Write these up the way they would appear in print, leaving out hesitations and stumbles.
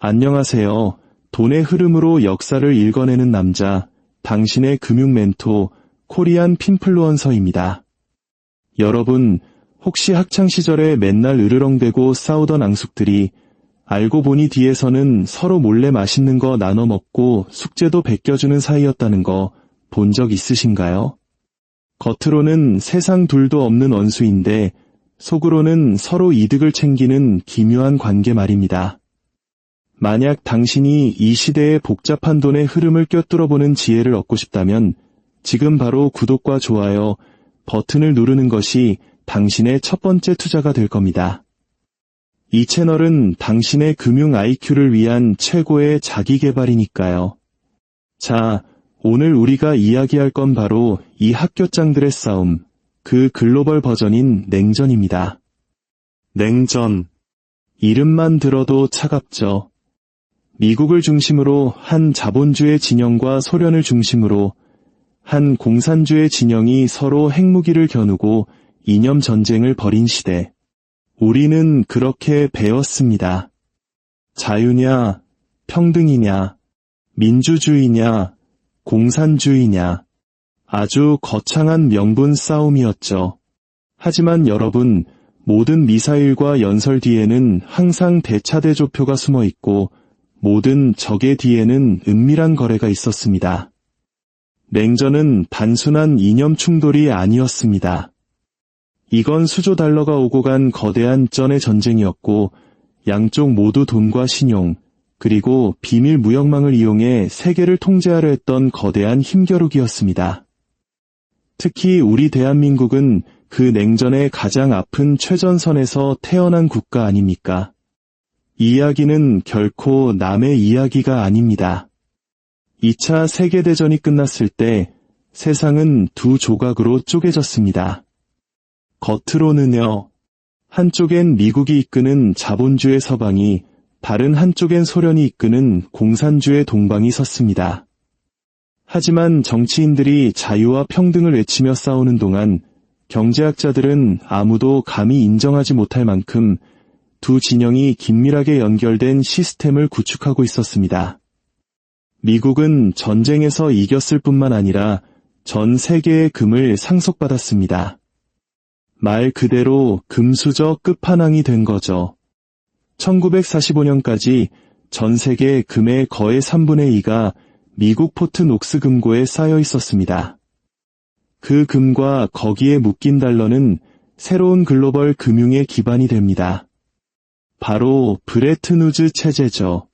안녕하세요. 돈의 흐름으로 역사를 읽어내는 남자, 당신의 금융 멘토, 코리안 핀플루언서입니다. 여러분, 혹시 학창시절에 맨날 으르렁대고 싸우던 앙숙들이 알고 보니 뒤에서는 서로 몰래 맛있는 거 나눠 먹고 숙제도 베껴주는 사이였다는 거 본 적 있으신가요? 겉으로는 세상 둘도 없는 원수인데 속으로는 서로 이득을 챙기는 기묘한 관계 말입니다. 만약 당신이 이 시대의 복잡한 돈의 흐름을 꿰뚫어보는 지혜를 얻고 싶다면 지금 바로 구독과 좋아요 버튼을 누르는 것이 당신의 첫 번째 투자가 될 겁니다. 이 채널은 당신의 금융 IQ를 위한 최고의 자기계발이니까요. 자, 오늘 우리가 이야기할 건 바로 이 학교장들의 싸움, 그 글로벌 버전인 냉전입니다. 냉전. 이름만 들어도 차갑죠. 미국을 중심으로 한 자본주의 진영과 소련을 중심으로 한 공산주의 진영이 서로 핵무기를 겨누고 이념 전쟁을 벌인 시대. 우리는 그렇게 배웠습니다. 자유냐, 평등이냐, 민주주의냐, 공산주의냐. 아주 거창한 명분 싸움이었죠. 하지만 여러분, 모든 미사일과 연설 뒤에는 항상 대차대조표가 숨어 있고 모든 적의 뒤에는 은밀한 거래가 있었습니다. 냉전은 단순한 이념 충돌이 아니었습니다. 이건 수조 달러가 오고 간 거대한 쩐의 전쟁이었고 양쪽 모두 돈과 신용, 그리고 비밀 무역망을 이용해 세계를 통제하려 했던 거대한 힘겨루기였습니다. 특히 우리 대한민국은 그 냉전의 가장 아픈 최전선에서 태어난 국가 아닙니까? 이 이야기는 결코 남의 이야기가 아닙니다. 2차 세계대전이 끝났을 때 세상은 두 조각으로 쪼개졌습니다. 겉으로는요, 한쪽엔 미국이 이끄는 자본주의 서방이, 다른 한쪽엔 소련이 이끄는 공산주의 동방이 섰습니다. 하지만 정치인들이 자유와 평등을 외치며 싸우는 동안 경제학자들은 아무도 감히 인정하지 못할 만큼 두 진영이 긴밀하게 연결된 시스템을 구축하고 있었습니다. 미국은 전쟁에서 이겼을 뿐만 아니라 전 세계의 금을 상속받았습니다. 말 그대로 금수저 끝판왕이 된 거죠. 1945년까지 전 세계 금의 거의 3분의 2가 미국 포트 녹스 금고에 쌓여 있었습니다. 그 금과 거기에 묶인 달러는 새로운 글로벌 금융의 기반이 됩니다. 바로 브레튼 우즈 체제죠.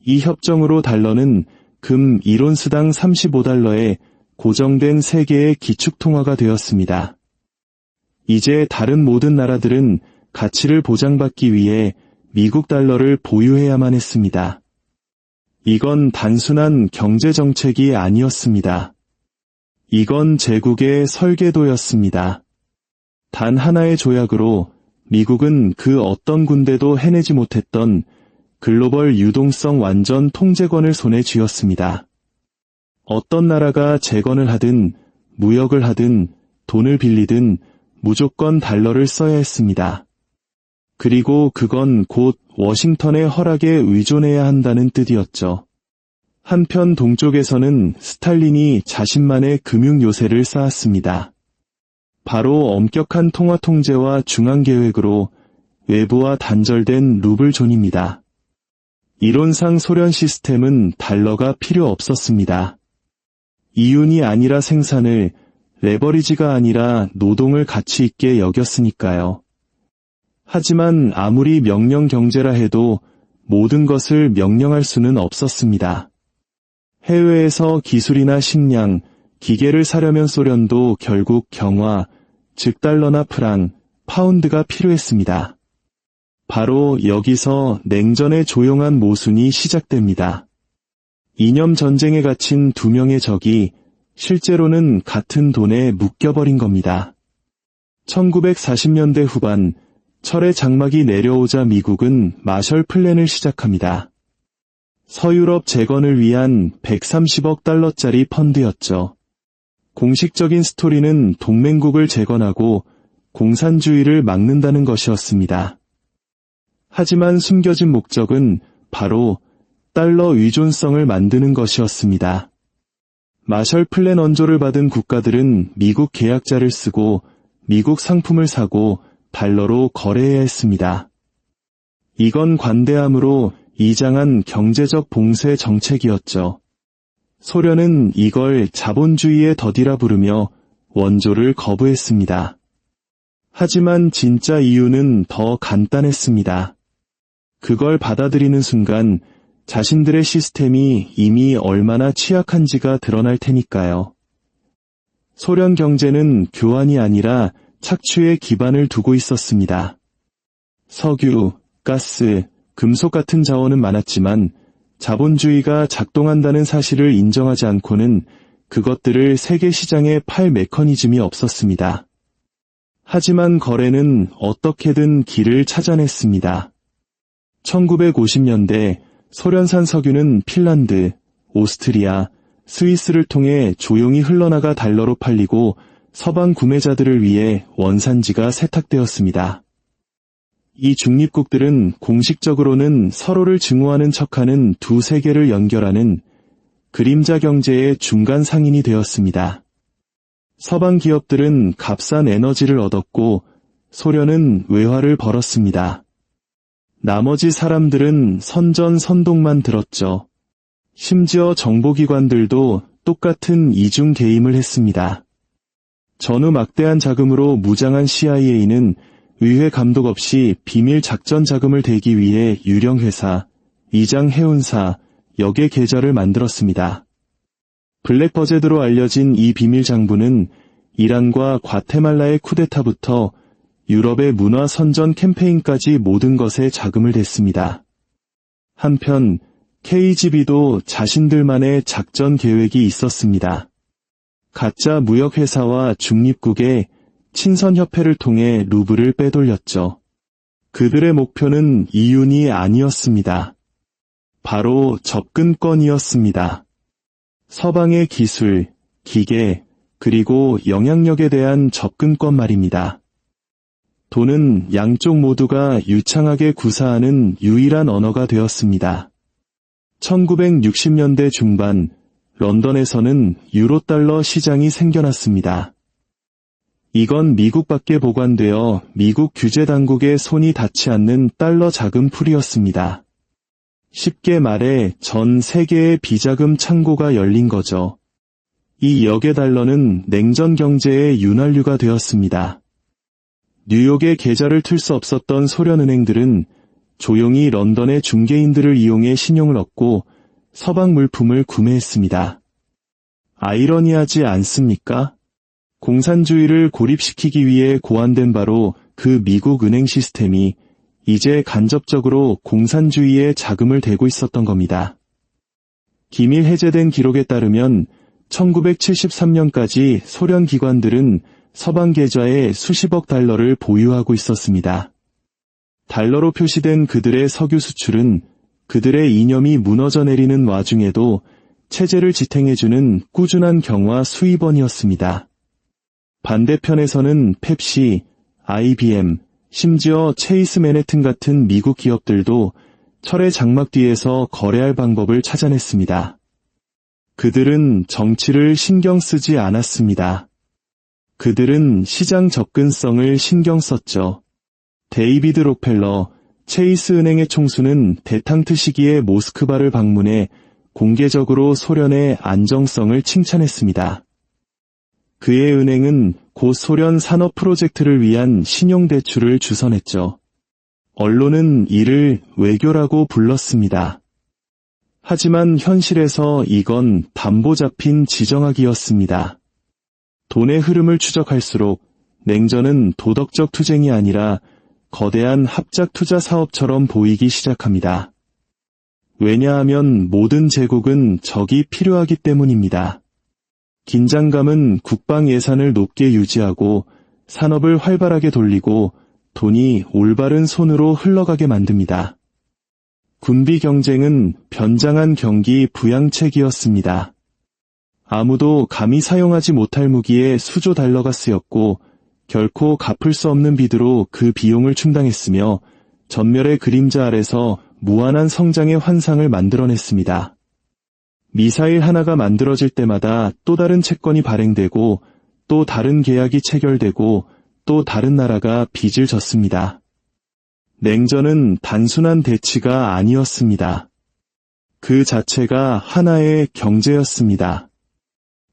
이 협정으로 달러는 금 1온스당 35달러의 고정된 세계의 기축통화가 되었습니다. 이제 다른 모든 나라들은 가치를 보장받기 위해 미국 달러를 보유해야만 했습니다. 이건 단순한 경제정책이 아니었습니다. 이건 제국의 설계도였습니다. 단 하나의 조약으로 미국은 그 어떤 군대도 해내지 못했던 글로벌 유동성 완전 통제권을 손에 쥐었습니다. 어떤 나라가 재건을 하든 무역을 하든 돈을 빌리든 무조건 달러를 써야 했습니다. 그리고 그건 곧 워싱턴의 허락에 의존해야 한다는 뜻이었죠. 한편 동쪽에서는 스탈린이 자신만의 금융 요새를 쌓았습니다. 바로 엄격한 통화 통제와 중앙계획으로 외부와 단절된 루블존입니다. 이론상 소련 시스템은 달러가 필요 없었습니다. 이윤이 아니라 생산을, 레버리지가 아니라 노동을 가치 있게 여겼으니까요. 하지만 아무리 명령 경제라 해도 모든 것을 명령할 수는 없었습니다. 해외에서 기술이나 식량, 기계를 사려면 소련도 결국 경화, 즉 달러나 프랑, 파운드가 필요했습니다. 바로 여기서 냉전의 조용한 모순이 시작됩니다. 이념 전쟁에 갇힌 두 명의 적이 실제로는 같은 돈에 묶여버린 겁니다. 1940년대 후반, 철의 장막이 내려오자 미국은 마셜 플랜을 시작합니다. 서유럽 재건을 위한 130억 달러짜리 펀드였죠. 공식적인 스토리는 동맹국을 재건하고 공산주의를 막는다는 것이었습니다. 하지만 숨겨진 목적은 바로 달러 의존성을 만드는 것이었습니다. 마셜 플랜 원조를 받은 국가들은 미국 계약자를 쓰고 미국 상품을 사고 달러로 거래해야 했습니다. 이건 관대함으로 이장한 경제적 봉쇄 정책이었죠. 소련은 이걸 자본주의의 덫이라 부르며 원조를 거부했습니다. 하지만 진짜 이유는 더 간단했습니다. 그걸 받아들이는 순간 자신들의 시스템이 이미 얼마나 취약한지가 드러날 테니까요. 소련 경제는 교환이 아니라 착취에 기반을 두고 있었습니다. 석유, 가스, 금속 같은 자원은 많았지만 자본주의가 작동한다는 사실을 인정하지 않고는 그것들을 세계 시장에 팔 메커니즘이 없었습니다. 하지만 거래는 어떻게든 길을 찾아냈습니다. 1950년대 소련산 석유는 핀란드, 오스트리아, 스위스를 통해 조용히 흘러나가 달러로 팔리고 서방 구매자들을 위해 원산지가 세탁되었습니다. 이 중립국들은 공식적으로는 서로를 증오하는 척하는 두 세계를 연결하는 그림자 경제의 중간 상인이 되었습니다. 서방 기업들은 값싼 에너지를 얻었고 소련은 외화를 벌었습니다. 나머지 사람들은 선전선동만 들었죠. 심지어 정보기관들도 똑같은 이중 개임을 했습니다. 전후 막대한 자금으로 무장한 CIA는 의회 감독 없이 비밀 작전 자금을 대기 위해 유령회사, 이장 해운사, 역의 계좌를 만들었습니다. 블랙버젯으로 알려진 이 비밀 장부는 이란과 과테말라의 쿠데타부터 유럽의 문화 선전 캠페인까지 모든 것에 자금을 댔습니다. 한편 KGB도 자신들만의 작전 계획이 있었습니다. 가짜 무역회사와 중립국의 친선협회를 통해 루블을 빼돌렸죠. 그들의 목표는 이윤이 아니었습니다. 바로 접근권이었습니다. 서방의 기술, 기계, 그리고 영향력에 대한 접근권 말입니다. 돈은 양쪽 모두가 유창하게 구사하는 유일한 언어가 되었습니다. 1960년대 중반 런던에서는 유로달러 시장이 생겨났습니다. 이건 미국 밖에 보관되어 미국 규제 당국의 손이 닿지 않는 달러 자금풀이었습니다. 쉽게 말해 전 세계의 비자금 창고가 열린 거죠. 이 역의 달러는 냉전 경제의 윤활유가 되었습니다. 뉴욕에 계좌를 틀 수 없었던 소련은행들은 조용히 런던의 중개인들을 이용해 신용을 얻고 서방 물품을 구매했습니다. 아이러니하지 않습니까? 공산주의를 고립시키기 위해 고안된 바로 그 미국 은행 시스템이 이제 간접적으로 공산주의에 자금을 대고 있었던 겁니다. 기밀 해제된 기록에 따르면 1973년까지 소련 기관들은 서방 계좌에 수십억 달러를 보유하고 있었습니다. 달러로 표시된 그들의 석유 수출은 그들의 이념이 무너져 내리는 와중에도 체제를 지탱해주는 꾸준한 경화 수입원이었습니다. 반대편에서는 펩시, IBM, 심지어 체이스 맨해튼 같은 미국 기업들도 철의 장막 뒤에서 거래할 방법을 찾아냈습니다. 그들은 정치를 신경 쓰지 않았습니다. 그들은 시장 접근성을 신경 썼죠. 데이비드 록펠러, 체이스 은행의 총수는 데탕트 시기에 모스크바를 방문해 공개적으로 소련의 안정성을 칭찬했습니다. 그의 은행은 곧 소련 산업 프로젝트를 위한 신용대출을 주선했죠. 언론은 이를 외교라고 불렀습니다. 하지만 현실에서 이건 담보 잡힌 지정학이었습니다. 돈의 흐름을 추적할수록 냉전은 도덕적 투쟁이 아니라 거대한 합작 투자 사업처럼 보이기 시작합니다. 왜냐하면 모든 제국은 적이 필요하기 때문입니다. 긴장감은 국방 예산을 높게 유지하고 산업을 활발하게 돌리고 돈이 올바른 손으로 흘러가게 만듭니다. 군비 경쟁은 변장한 경기 부양책이었습니다. 아무도 감히 사용하지 못할 무기에 수조 달러가 쓰였고 결코 갚을 수 없는 비드로 그 비용을 충당했으며 전멸의 그림자 아래서 무한한 성장의 환상을 만들어냈습니다. 미사일 하나가 만들어질 때마다 또 다른 채권이 발행되고 또 다른 계약이 체결되고 또 다른 나라가 빚을 졌습니다. 냉전은 단순한 대치가 아니었습니다. 그 자체가 하나의 경제였습니다.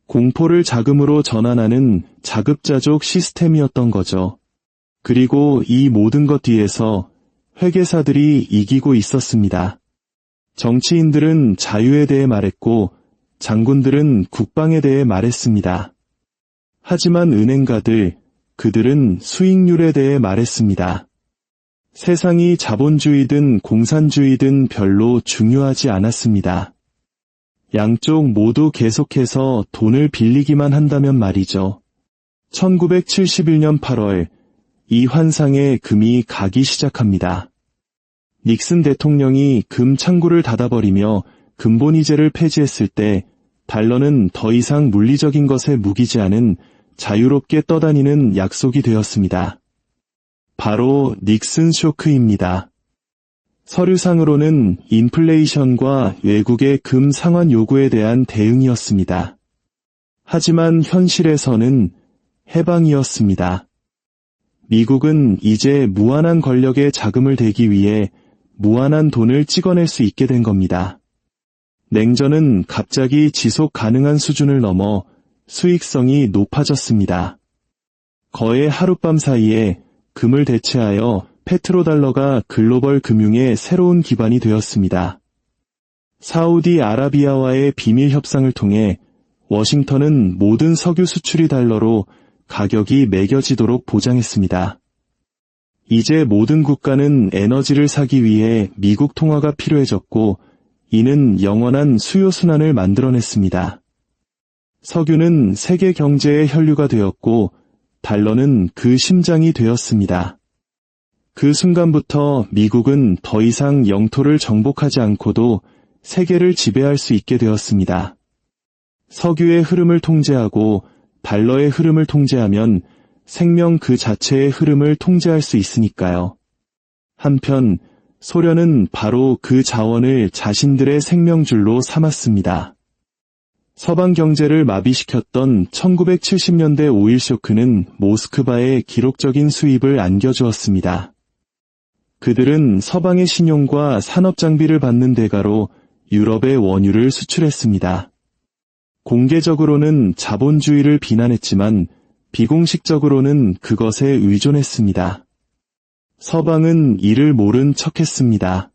공포를 자금으로 전환하는 자급자족 시스템이었던 거죠. 그리고 이 모든 것 뒤에서 회계사들이 이기고 있었습니다. 정치인들은 자유에 대해 말했고 장군들은 국방에 대해 말했습니다. 하지만 은행가들, 그들은 수익률에 대해 말했습니다. 세상이 자본주의든 공산주의든 별로 중요하지 않았습니다. 양쪽 모두 계속해서 돈을 빌리기만 한다면 말이죠. 1971년 8월, 이 환상에 금이 가기 시작합니다. 닉슨 대통령이 금 창구를 닫아버리며 금본위제를 폐지했을 때 달러는 더 이상 물리적인 것에 무기지 않은 자유롭게 떠다니는 약속이 되었습니다. 바로 닉슨 쇼크입니다. 서류상으로는 인플레이션과 외국의 금 상환 요구에 대한 대응이었습니다. 하지만 현실에서는 해방이었습니다. 미국은 이제 무한한 권력에 자금을 대기 위해 무한한 돈을 찍어낼 수 있게 된 겁니다. 냉전은 갑자기 지속 가능한 수준을 넘어 수익성이 높아졌습니다. 거의 하룻밤 사이에 금을 대체하여 페트로달러가 글로벌 금융의 새로운 기반이 되었습니다. 사우디아라비아와의 비밀 협상을 통해 워싱턴은 모든 석유 수출이 달러로 가격이 매겨지도록 보장했습니다. 이제 모든 국가는 에너지를 사기 위해 미국 통화가 필요해졌고 이는 영원한 수요 순환을 만들어냈습니다. 석유는 세계 경제의 혈류가 되었고 달러는 그 심장이 되었습니다. 그 순간부터 미국은 더 이상 영토를 정복하지 않고도 세계를 지배할 수 있게 되었습니다. 석유의 흐름을 통제하고 달러의 흐름을 통제하면 생명 그 자체의 흐름을 통제할 수 있으니까요. 한편 소련은 바로 그 자원을 자신들의 생명줄로 삼았습니다. 서방 경제를 마비시켰던 1970년대 오일 쇼크는 모스크바에 기록적인 수입을 안겨주었습니다. 그들은 서방의 신용과 산업 장비를 받는 대가로 유럽의 원유를 수출했습니다. 공개적으로는 자본주의를 비난했지만 비공식적으로는 그것에 의존했습니다. 서방은 이를 모른 척했습니다.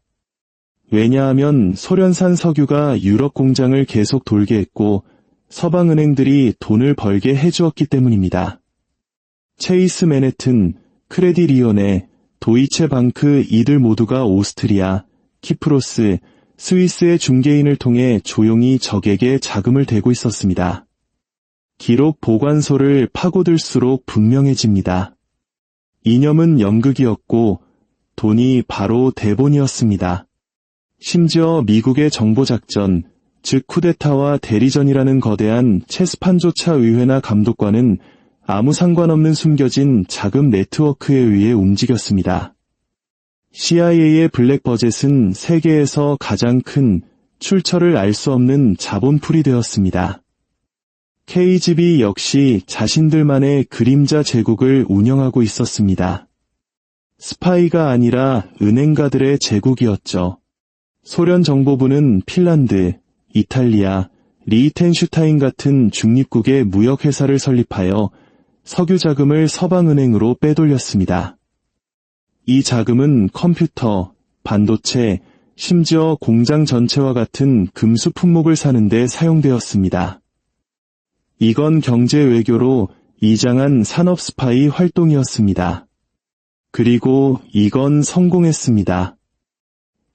왜냐하면 소련산 석유가 유럽 공장을 계속 돌게 했고 서방은행들이 돈을 벌게 해주었기 때문입니다. 체이스 맨해튼, 크레디 리온네, 도이체 방크 이들 모두가 오스트리아, 키프로스, 스위스의 중개인을 통해 조용히 적에게 자금을 대고 있었습니다. 기록 보관소를 파고들수록 분명해집니다. 이념은 연극이었고 돈이 바로 대본이었습니다. 심지어 미국의 정보작전, 즉 쿠데타와 대리전이라는 거대한 체스판조차 의회나 감독관은 아무 상관없는 숨겨진 자금 네트워크에 의해 움직였습니다. CIA의 블랙버젯은 세계에서 가장 큰 출처를 알 수 없는 자본풀이 되었습니다. KGB 역시 자신들만의 그림자 제국을 운영하고 있었습니다. 스파이가 아니라 은행가들의 제국이었죠. 소련 정보부는 핀란드, 이탈리아, 리히텐슈타인 같은 중립국의 무역회사를 설립하여 석유 자금을 서방은행으로 빼돌렸습니다. 이 자금은 컴퓨터, 반도체, 심지어 공장 전체와 같은 금수 품목을 사는 데 사용되었습니다. 이건 경제 외교로 이장한 산업 스파이 활동이었습니다. 그리고 이건 성공했습니다.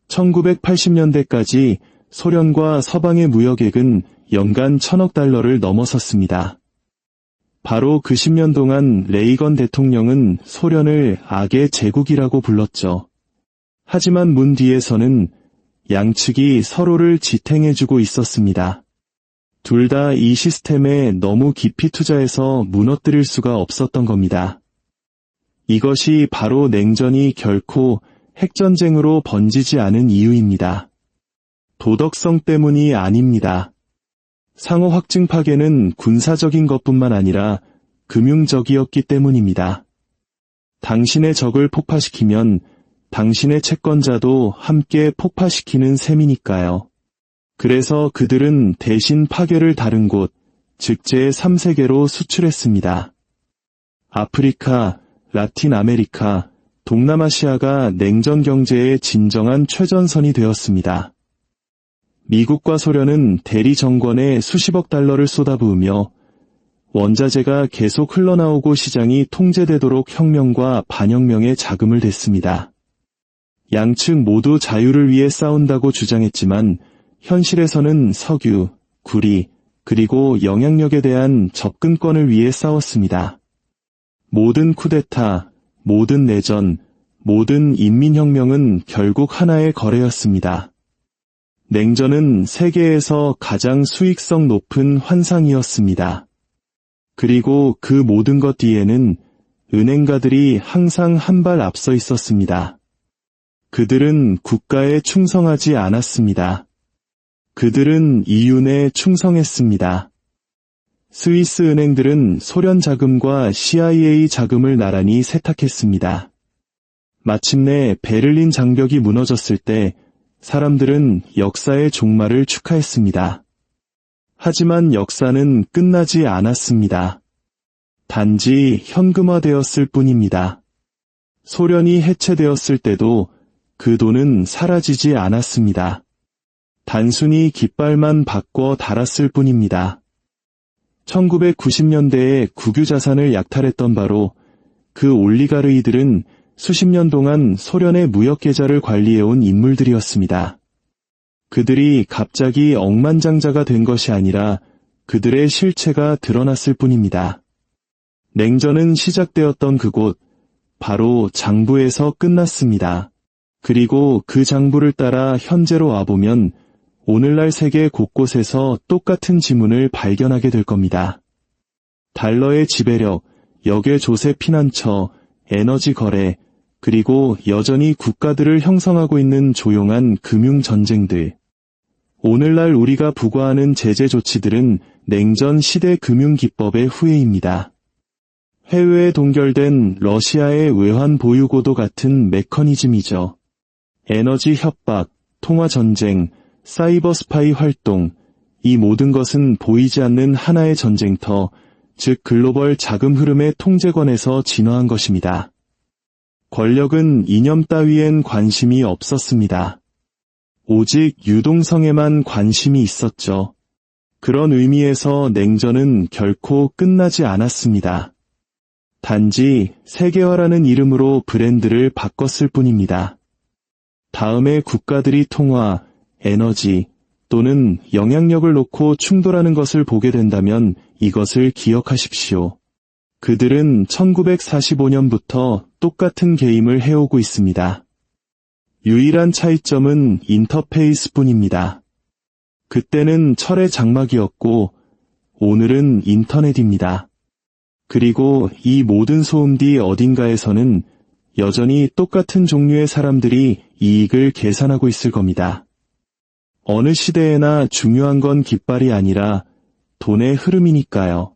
1980년대까지 소련과 서방의 무역액은 연간 1,000억 달러를 넘어섰습니다. 바로 그 10년 동안 레이건 대통령은 소련을 악의 제국이라고 불렀죠. 하지만 문 뒤에서는 양측이 서로를 지탱해주고 있었습니다. 둘 다 이 시스템에 너무 깊이 투자해서 무너뜨릴 수가 없었던 겁니다. 이것이 바로 냉전이 결코 핵전쟁으로 번지지 않은 이유입니다. 도덕성 때문이 아닙니다. 상호 확증 파괴는 군사적인 것뿐만 아니라 금융적이었기 때문입니다. 당신의 적을 폭파시키면 당신의 채권자도 함께 폭파시키는 셈이니까요. 그래서 그들은 대신 파괴를 다른 곳, 즉 제3세계로 수출했습니다. 아프리카, 라틴 아메리카, 동남아시아가 냉전 경제의 진정한 최전선이 되었습니다. 미국과 소련은 대리 정권에 수십억 달러를 쏟아부으며 원자재가 계속 흘러나오고 시장이 통제되도록 혁명과 반혁명에 자금을 댔습니다. 양측 모두 자유를 위해 싸운다고 주장했지만 현실에서는 석유, 구리, 그리고 영향력에 대한 접근권을 위해 싸웠습니다. 모든 쿠데타, 모든 내전, 모든 인민혁명은 결국 하나의 거래였습니다. 냉전은 세계에서 가장 수익성 높은 환상이었습니다. 그리고 그 모든 것 뒤에는 은행가들이 항상 한 발 앞서 있었습니다. 그들은 국가에 충성하지 않았습니다. 그들은 이윤에 충성했습니다. 스위스 은행들은 소련 자금과 CIA 자금을 나란히 세탁했습니다. 마침내 베를린 장벽이 무너졌을 때 사람들은 역사의 종말을 축하했습니다. 하지만 역사는 끝나지 않았습니다. 단지 현금화되었을 뿐입니다. 소련이 해체되었을 때도 그 돈은 사라지지 않았습니다. 단순히 깃발만 바꿔 달았을 뿐입니다. 1990년대에 국유자산을 약탈했던 바로 그 올리가르이들은 수십 년 동안 소련의 무역계좌를 관리해온 인물들이었습니다. 그들이 갑자기 억만장자가 된 것이 아니라 그들의 실체가 드러났을 뿐입니다. 냉전은 시작되었던 그곳, 바로 장부에서 끝났습니다. 그리고 그 장부를 따라 현재로 와보면 오늘날 세계 곳곳에서 똑같은 지문을 발견하게 될 겁니다. 달러의 지배력, 역의 조세 피난처, 에너지 거래, 그리고 여전히 국가들을 형성하고 있는 조용한 금융 전쟁들. 오늘날 우리가 부과하는 제재 조치들은 냉전 시대 금융 기법의 후예입니다. 해외에 동결된 러시아의 외환 보유고도 같은 메커니즘이죠. 에너지 협박, 통화 전쟁, 사이버 스파이 활동, 이 모든 것은 보이지 않는 하나의 전쟁터, 즉 글로벌 자금 흐름의 통제권에서 진화한 것입니다. 권력은 이념 따위엔 관심이 없었습니다. 오직 유동성에만 관심이 있었죠. 그런 의미에서 냉전은 결코 끝나지 않았습니다. 단지 세계화라는 이름으로 브랜드를 바꿨을 뿐입니다. 다음에 국가들이 통화, 에너지 또는 영향력을 놓고 충돌하는 것을 보게 된다면 이것을 기억하십시오. 그들은 1945년부터 똑같은 게임을 해오고 있습니다. 유일한 차이점은 인터페이스뿐입니다. 그때는 철의 장막이었고 오늘은 인터넷입니다. 그리고 이 모든 소음 뒤 어딘가에서는 여전히 똑같은 종류의 사람들이 이익을 계산하고 있을 겁니다. 어느 시대에나 중요한 건 깃발이 아니라 돈의 흐름이니까요.